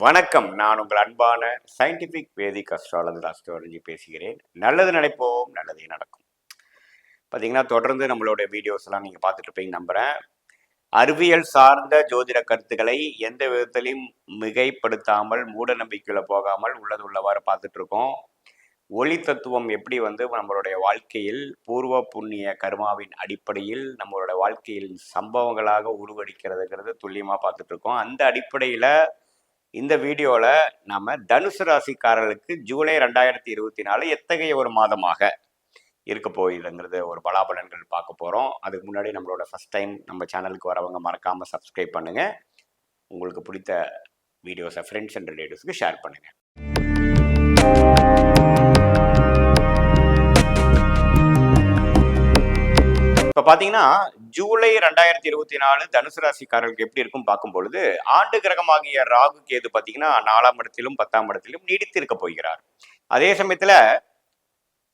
வணக்கம். நான் உங்கள் அன்பான சயின்டிஃபிக் வேதிக் அஸ்ட்ராலஜி பேசுகிறேன். நல்லது நினைப்போம், நல்லதே நடக்கும். பார்த்தீங்கன்னா, தொடர்ந்து நம்மளோட வீடியோஸ் எல்லாம் நீங்கள் பார்த்துட்டு இருப்பீங்க நம்புகிறேன். அறிவியல் சார்ந்த ஜோதிட கருத்துக்களை எந்த விதத்திலையும் மிகைப்படுத்தாமல், மூட நம்பிக்கையில் போகாமல் உள்ளது உள்ளவாறு பார்த்துட்டு இருக்கோம். ஒளி தத்துவம் எப்படி நம்மளுடைய வாழ்க்கையில் பூர்வ புண்ணிய கர்மாவின் அடிப்படையில் நம்மளோட வாழ்க்கையில் சம்பவங்களாக உருவடிக்கிறதுங்கிறது துல்லியமாக பார்த்துட்டு இருக்கோம். அந்த அடிப்படையில் இந்த வீடியோவில் நம்ம தனுசு ராசிக்காரர்களுக்கு ஜூலை 2024 எத்தகைய ஒரு மாதமாக இருக்க போகுதுங்கிறது ஒரு பலாபலன்கள் பார்க்க போகிறோம். அதுக்கு முன்னாடி நம்மளோட ஃபஸ்ட் டைம் நம்ம சேனலுக்கு வரவங்க மறக்காமல் சப்ஸ்கிரைப் பண்ணுங்கள். உங்களுக்கு பிடித்த வீடியோஸை ஃப்ரெண்ட்ஸ் அண்ட் ரிலேட்டிவ்ஸ்க்கு ஷேர் பண்ணுங்கள். இப்போ பார்த்தீங்கன்னா ஜூலை 2024 தனுசு ராசிக்காரர்களுக்கு எப்படி இருக்கும் பார்க்கும் பொழுது, ஆண்டு கிரகமாகிய ராகு கேது பார்த்தீங்கன்னா 4ஆம் இடத்திலும் 10ஆம் இடத்திலும் நீடித்திருக்க போகிறார். அதே சமயத்தில்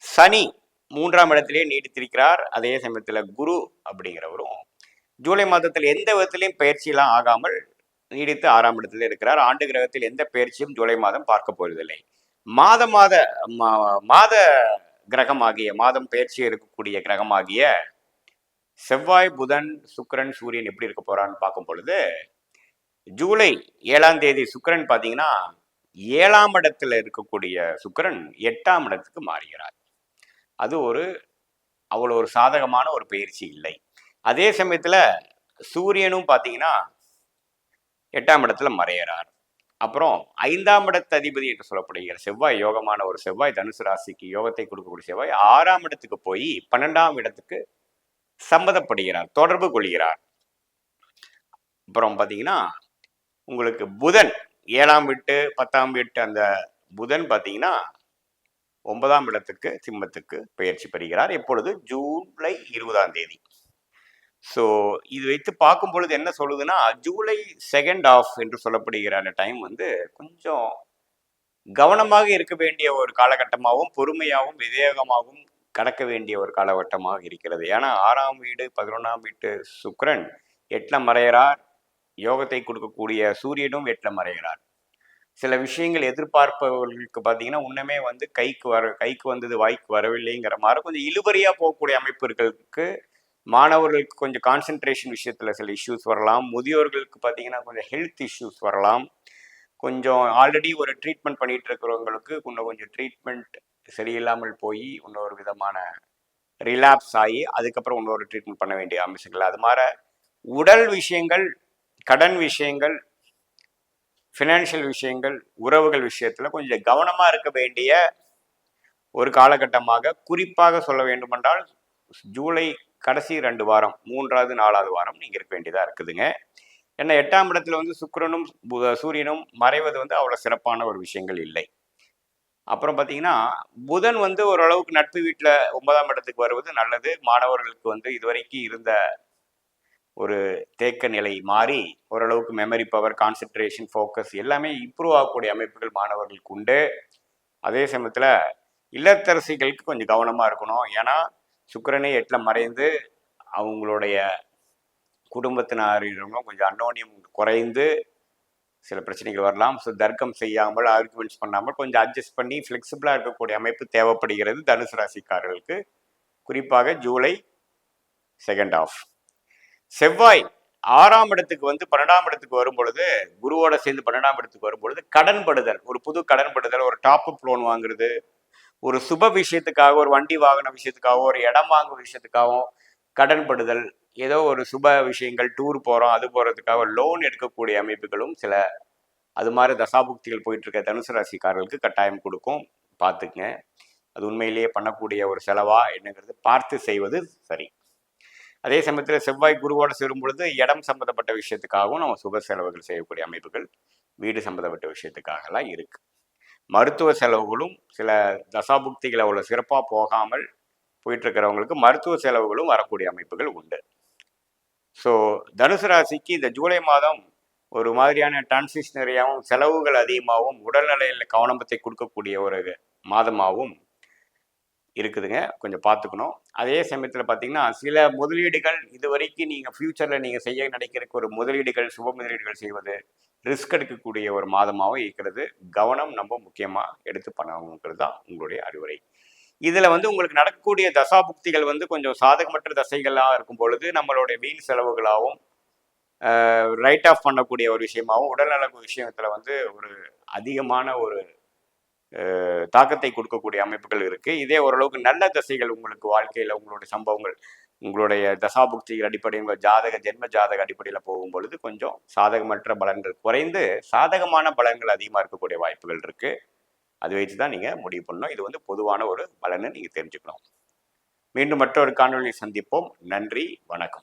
சனி 3ஆம் இடத்திலே நீடித்திருக்கிறார். அதே சமயத்தில் குரு அப்படிங்கிறவரும் ஜூலை மாதத்தில் எந்த விதத்திலையும் பயிற்சியெல்லாம் ஆகாமல் நீடித்து 6ஆம் இடத்துல இருக்கிறார். ஆண்டு கிரகத்தில் எந்த பயிற்சியும் ஜூலை மாதம் பார்க்க போவதில்லை. மாத கிரகமாகிய மாதம் பயிற்சி இருக்கக்கூடிய கிரகமாகிய செவ்வாய், புதன், சுக்கிரன், சூரியன் எப்படி இருக்க போறான்னு பார்க்கும் பொழுது, ஜூலை 7ஆம் தேதி சுக்கிரன் பார்த்தீங்கன்னா 7ஆம் இடத்துல இருக்கக்கூடிய சுக்கிரன் 8ஆம் இடத்துக்கு மாறுகிறார். அது அவ்வளோ ஒரு சாதகமான ஒரு பயிற்சி இல்லை. அதே சமயத்தில் சூரியனும் பார்த்தீங்கன்னா 8ஆம் இடத்துல மறையிறார். அப்புறம் 5ஆம் இடத்து அதிபதி என்று சொல்லப்படுகிற செவ்வாய், யோகமான ஒரு செவ்வாய், தனுசு ராசிக்கு யோகத்தை கொடுக்கக்கூடிய செவ்வாய் 6ஆம் இடத்துக்கு போய் 12ஆம் இடத்துக்கு சம்மதப்படுகிறார், தொடர்பு கொள்கிறார். அப்புறம் பார்த்தீங்கன்னா உங்களுக்கு புதன் 7ஆம் வீட்டு 10ஆம் வீட்டு அந்த புதன் பார்த்தீங்கன்னா 9ஆம் இடத்துக்கு சிம்மத்துக்கு பயிற்சி பெறுகிறார். எப்பொழுது ஜூலை 20ஆம் தேதி. ஸோ இது வைத்து பார்க்கும் பொழுது என்ன சொல்லுதுன்னா, ஜூலை செகண்ட் ஆஃப் என்று சொல்லப்படுகிற அந்த டைம் கொஞ்சம் கவனமாக இருக்க வேண்டிய ஒரு காலகட்டமாகவும் பொறுமையாகவும் விவேகமாகவும் கடக்க வேண்டிய ஒரு காலகட்டமாக இருக்கிறது. ஏன்னா 6ஆம் வீடு 11ஆம் வீட்டு சுக்கிரன் 8ல் மறைகிறார். யோகத்தை கொடுக்கக்கூடிய சூரியனும் 8ல் மறைகிறார். சில விஷயங்கள் எதிர்பார்ப்பவர்களுக்கு பார்த்தீங்கன்னா உண்மையே கைக்கு வந்தது வாய்க்கு வரவில்லைங்கிற மாதிரி கொஞ்சம் இழுபறியாக போகக்கூடிய அமைப்புகளுக்கு, மாணவர்களுக்கு கொஞ்சம் கான்சென்ட்ரேஷன் விஷயத்தில் சில இஷ்யூஸ் வரலாம். முதியோர்களுக்கு பார்த்தீங்கன்னா கொஞ்சம் ஹெல்த் இஷ்யூஸ் வரலாம். கொஞ்சம் ஆல்ரெடி ஒரு ட்ரீட்மெண்ட் பண்ணிட்டு இருக்கிறவங்களுக்கு இன்னும் கொஞ்சம் ட்ரீட்மெண்ட் சரியில்லாமல் போய் இன்னொரு விதமான ரிலாப்ஸ் ஆகி அதுக்கப்புறம் இன்னொரு ட்ரீட்மெண்ட் பண்ண வேண்டிய அம்சங்கள், அது மாதிரி உடல் விஷயங்கள், கடன் விஷயங்கள், ஃபினான்ஷியல் விஷயங்கள், உறவுகள் விஷயத்தில் கொஞ்சம் கவனமாக இருக்க வேண்டிய ஒரு காலகட்டமாக குறிப்பாக சொல்ல வேண்டுமென்றால் ஜூலை கடைசி 2 வாரம், 3வது 4வது வாரம் நீங்கள் இருக்க வேண்டியதாக இருக்குதுங்க. ஏன்னா 8ஆம் இடத்துல சுக்கிரனும் சூரியனும் மறைவது அவ்வளோ சிறப்பான ஒரு விஷயங்கள் இல்லை. அப்புறம் பார்த்தீங்கன்னா புதன் ஓரளவுக்கு நட்பு வீட்டில் 9ஆம் இடத்துக்கு வருவது நல்லது. மாணவர்களுக்கு இதுவரைக்கும் இருந்த ஒரு தேக்க நிலை மாறி ஓரளவுக்கு மெமரி பவர், கான்சென்ட்ரேஷன், ஃபோக்கஸ் எல்லாமே இம்ப்ரூவ் ஆகக்கூடிய அமைப்புகள் மாணவர்களுக்கு உண்டு. அதே சமயத்தில் இல்லத்தரசிகளுக்கு கொஞ்சம் கவனமாக இருக்கணும். ஏன்னா சுக்கிரனே 8ல் மறைந்து அவங்களுடைய குடும்பத்தினரும் கொஞ்சம் அன்னோன்யம் குறைந்து சில பிரச்சனைகள் வரலாம். ஸோ தர்க்கம் செய்யாமல், ஆர்குமெண்ட்ஸ் பண்ணாமல் கொஞ்சம் அட்ஜஸ்ட் பண்ணி ஃப்ளெக்சிபிளாக இருக்கக்கூடிய அமைப்பு தேவைப்படுகிறது தனுசு ராசிக்காரர்களுக்கு, குறிப்பாக ஜூலை செகண்ட் ஆஃப். செவ்வாய் 6ஆம் இடத்துக்கு 12ஆம் இடத்துக்கு வரும்பொழுது, குருவோட சேர்ந்து 12ஆம் இடத்துக்கு வரும்பொழுது கடன்படுதல், ஒரு புது கடன்படுதல், ஒரு டாப் அப் லோன் வாங்குறது, ஒரு சுப விஷயத்துக்காக, ஒரு வண்டி வாகன விஷயத்துக்காக, ஒரு இடம் வாங்கும் விஷயத்துக்காகவும் கடன்படுதல், ஏதோ ஒரு சுப விஷயங்கள், டூர் போகிறோம் அது போகிறதுக்காக லோன் எடுக்கக்கூடிய அமைப்புகளும் சில அது மாதிரி தசாபுக்திகள் போயிட்டு இருக்க தனுசு ராசிக்காரர்களுக்கு கட்டாயம் கொடுக்கும். பார்த்துக்குங்க. அது உண்மையிலேயே பண்ணக்கூடிய ஒரு செலவா என்னங்கிறது பார்த்து செய்வது சரி. அதே சமயத்தில் செவ்வாய் குருவோடு சேரும் பொழுது இடம் சம்மந்தப்பட்ட விஷயத்துக்காகவும் நம்ம சுப செலவுகள் செய்யக்கூடிய அமைப்புகள் வீடு சம்மந்தப்பட்ட விஷயத்துக்காகலாம் இருக்கு. மருத்துவ செலவுகளும் சில தசாபுக்திகள் அவ்வளோ சிறப்பாக போகாமல் போயிட்டு இருக்கிறவங்களுக்கு மருத்துவ செலவுகளும் வரக்கூடிய அமைப்புகள் உண்டு. ஸோ தனுசு ராசிக்கு இந்த ஜூலை மாதம் ஒரு மாதிரியான டிரான்சிஷனரியாகவும் செலவுகள் அதிகமாகவும் உடல்நிலையில் கவனத்தை கொடுக்கக்கூடிய ஒரு மாதமாகவும் இருக்குதுங்க. கொஞ்சம் பார்த்துக்கணும். அதே சமயத்தில பார்த்தீங்கன்னா, சில முதலீடுகள் இதுவரைக்கும் நீங்க ஃப்யூச்சர்ல நீங்க செய்ய நினைக்கிறக்கு ஒரு முதலீடுகள், சுப முதலீடுகள் செய்வது, ரிஸ்க் எடுக்கக்கூடிய ஒரு மாதமாவும் இருக்கிறது. கவனம் ரொம்ப முக்கியமா எடுத்து பண்ணணுங்கிறது தான் உங்களுடைய அறிவுரை. இதுல வந்து உங்களுக்கு நடக்கக்கூடிய தசாபுக்திகள் வந்து கொஞ்சம் சாதகமற்ற தசைகளா இருக்கும் பொழுது, நம்மளுடைய வீண் செலவுகளாவும், ரைட் ஆஃப் பண்ணக்கூடிய ஒரு விஷயமாவும், உடல்நல விஷயத்துல வந்து ஒரு அதிகமான ஒரு தாக்கத்தை கொடுக்கக்கூடிய அமைப்புகள் இருக்கு. இதே ஓரளவுக்கு நல்ல தசைகள் உங்களுக்கு வாழ்க்கையில உங்களுடைய சம்பவங்கள், உங்களுடைய தசாபுக்திகள் அடிப்படையில் உங்கள் ஜாதக ஜென்ம ஜாதக அடிப்படையில் போகும்பொழுது கொஞ்சம் சாதகமற்ற பலன்கள் குறைந்து சாதகமான பலன்கள் அதிகமாக இருக்கக்கூடிய வாய்ப்புகள் இருக்கு. அது வைத்து தான் நீங்க முடிவு பண்ணணும். இது வந்து பொதுவான ஒரு பலனை நீங்க தெரிஞ்சுக்கணும். மீண்டும் மற்றொரு காணொளியில் சந்திப்போம். நன்றி, வணக்கம்.